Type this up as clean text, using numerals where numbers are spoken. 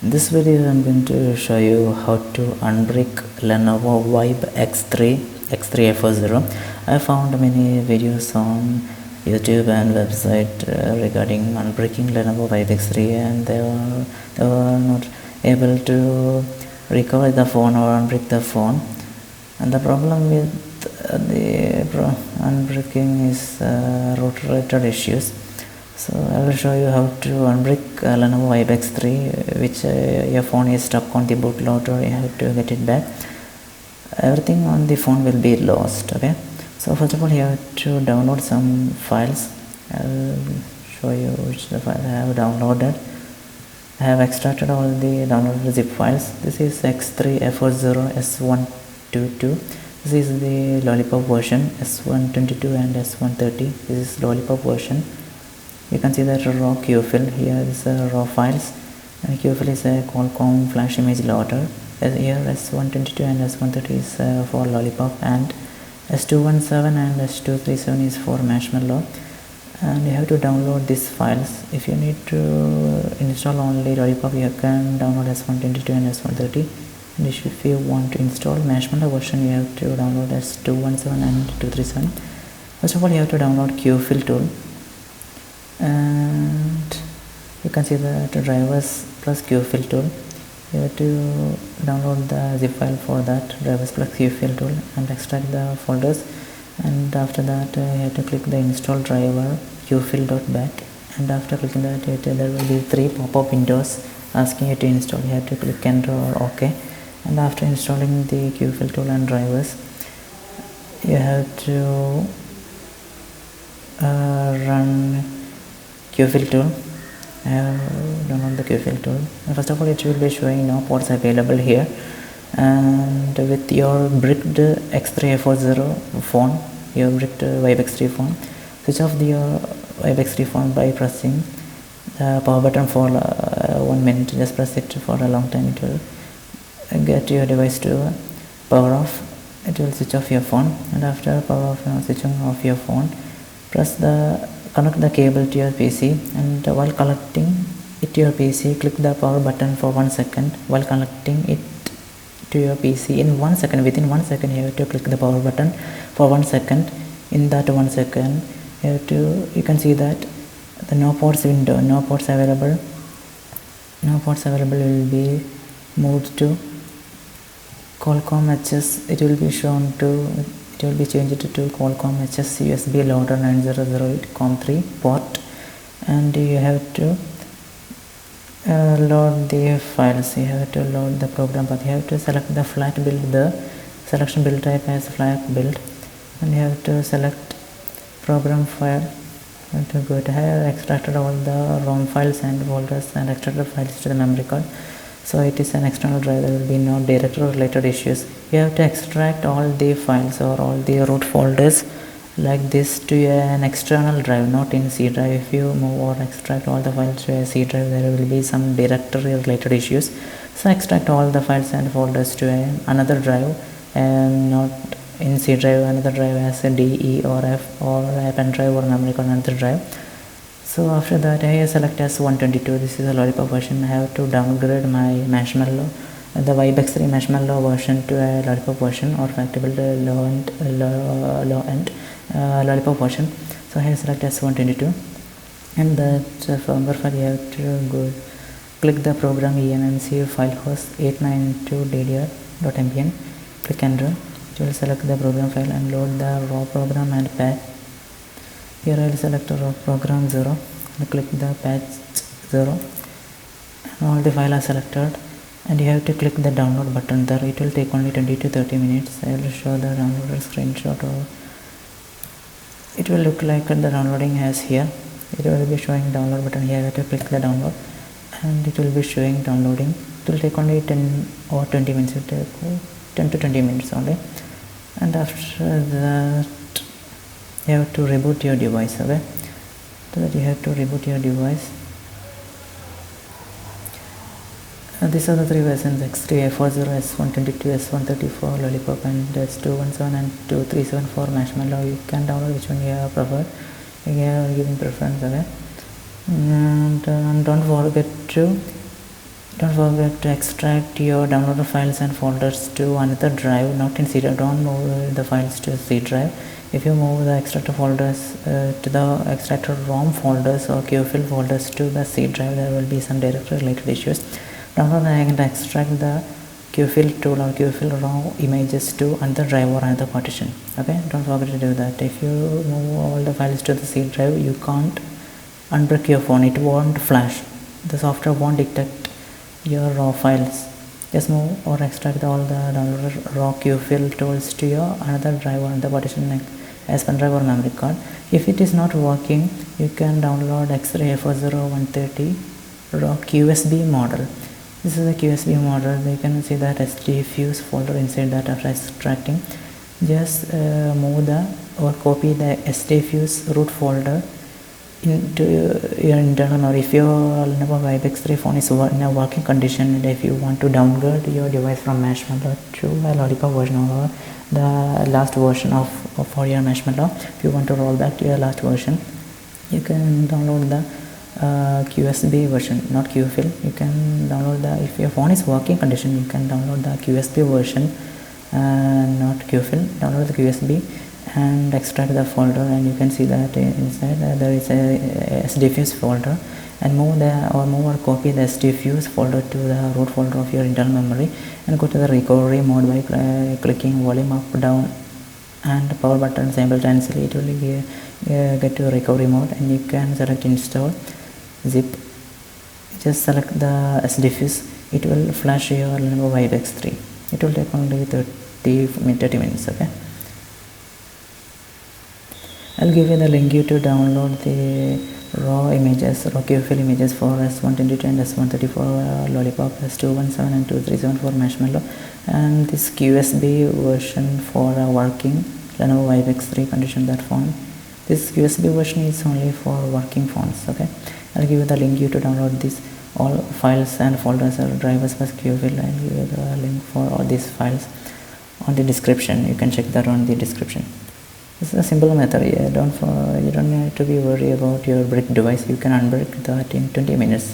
In this video I'm going to show you how to unbrick Lenovo Vibe X3 I found many videos on YouTube and website regarding unbricking Lenovo Vibe X3, and they were not able to recover the phone or unbrick the phone. And the problem with the unbricking is root related issues. So I will show you how to unbrick Lenovo Vibe X3, which your phone is stuck on the bootloader. You have to get it back. Everything on the phone will be lost. Okay, so first of all you have to download some files. I will show you which the file I have downloaded. I have extracted all the downloaded zip files. This is X3F40 S122. This is the Lollipop version, S122 and S130. This is Lollipop version. You can see that raw QFIL. Here is raw files, and QFIL is a Qualcomm flash image loader. Here S122 and S130 is for Lollipop, and S217 and S237 is for Marshmallow. And you have to download these files. If you need to install only Lollipop, you can download S122 and S130. And if you want to install Marshmallow version, you have to download S217 and 237. First of all, you have to download QFIL tool. And you can see that drivers plus QFIL tool. You have to download the zip file for that, drivers plus QFIL tool, and extract the folders. And after that you have to click the install driver qfil.bat, and after clicking that there will be 3 pop-up windows asking you to install. You have to click enter or OK. And after installing the QFIL tool and drivers, you have to run QFIL tool. I have downloaded the QFIL tool. And first of all, it will be showing no ports available here. And with your bricked X3F40 phone, your bricked Vibe X3 phone, switch off your Vibe X3 phone by pressing the power button for 1 minute. Just press it for a long time. It will get your device to power off. It will switch off your phone, and after power off, switching off your phone, connect the cable to your PC, and while connecting it to your PC, click the power button for 1 second. While connecting it to your PC in 1 second, within 1 second you have to click the power button for 1 second. In that 1 second you can see that the no ports window, no ports available will be moved to Qualcomm HS. It will be changed to Qualcomm HS USB loader 9008 COM3 port, and you have to load the files. You have to load the program path. You have to select the flat build, the selection build type as flat build, and you have to select program file. And to go to here, extracted all the ROM files and folders and extracted files to the memory card. So it is an external drive. There will be no directory related issues. You have to extract all the files or all the root folders like this to an external drive, not in C drive. If you move or extract all the files to a C drive, there will be some directory related issues. So extract all the files and folders to another drive, and not in C drive. Another drive as a D, E or F, or a pen drive or memory card, another drive. So after that I select S122. This is a Lollipop version. I have to downgrade my Marshmallow, the Vibe X3 Marshmallow version, to a Lollipop version, or factory low end Lollipop version. So I select S122, and that firmware file you have to go click the program eMMC file host 892ddr.mpn. click enter. It will select the program file and load the raw program and patch. Here I will select raw program 0 and click the patch 0, and all the files are selected, and you have to click the download button there. It will take only 20 to 30 minutes. I will show the downloader screenshot, or it will look like the downloading as here. It will be showing download button here. You have to click the download, and it will be showing downloading. It will take only 10 or 20 minutes. It will take 10 to 20 minutes only. And after that you have to reboot your device. Okay, so that you have to reboot your device. These are the 3 versions: X3F40, S122, S134 Lollipop, and S217 and 237 for Marshmallow. You can download which one you have preferred. You are giving preference. Okay, and don't forget to Don't forget to extract your downloaded files and folders to another drive, not in C drive. Don't move the files to C drive. If you move the extracted folders to the extracted ROM folders or QFIL folders to the C drive, there will be some directory related issues. Download and extract the QFIL tool or QFIL RAW images to another drive or another partition. Okay, don't forget to do that. If you move all the files to the C drive, you can't unbrick your phone. It won't flash. The software won't detect your raw files. Just move or extract all the downloaded raw QFIL tools to your another drive or another partition like as pen drive or memory card. If it is not working, you can download X-Ray F0 raw QSB model. This is a QSB model. You can see that SDFuse folder inside that after extracting. Just move the or copy the SDFuse root folder into your internal memory. If your Lenovo Vibe X3 phone is in a working condition, and if you want to downgrade your device from Marshmallow to a Lollipop version or the last version of for your Marshmallow, if you want to roll back to your last version, you can download the QSB version, not QFIL. You can download the, if your phone is working condition, you can download the QSB version, not QFIL. Download the QSB and extract the folder, and you can see that inside there is a SDFuse folder, and move or copy the SDFuse folder to the root folder of your internal memory, and go to the recovery mode by clicking volume up, down and power button simultaneously. It will get to recovery mode, and you can select install zip. Just select the SDFuse. It will flash your Lenovo Vibe X3. It will take only 30 minutes. Okay, I'll give you the link to download the raw images, raw QFIL images for S122 and S134 Lollipop, S217 and 237 for Marshmallow, and this QSB version for a working Lenovo Vibe X3 condition that phone. This USB version is only for working phones. Okay, I'll give you the link to download this all files and folders or drivers plus QFIL. I'll give you the link for all these files on the description. You can check that on the description. This is a simple method. You don't need to be worried about your brick device. You can unbrick that in 20 minutes.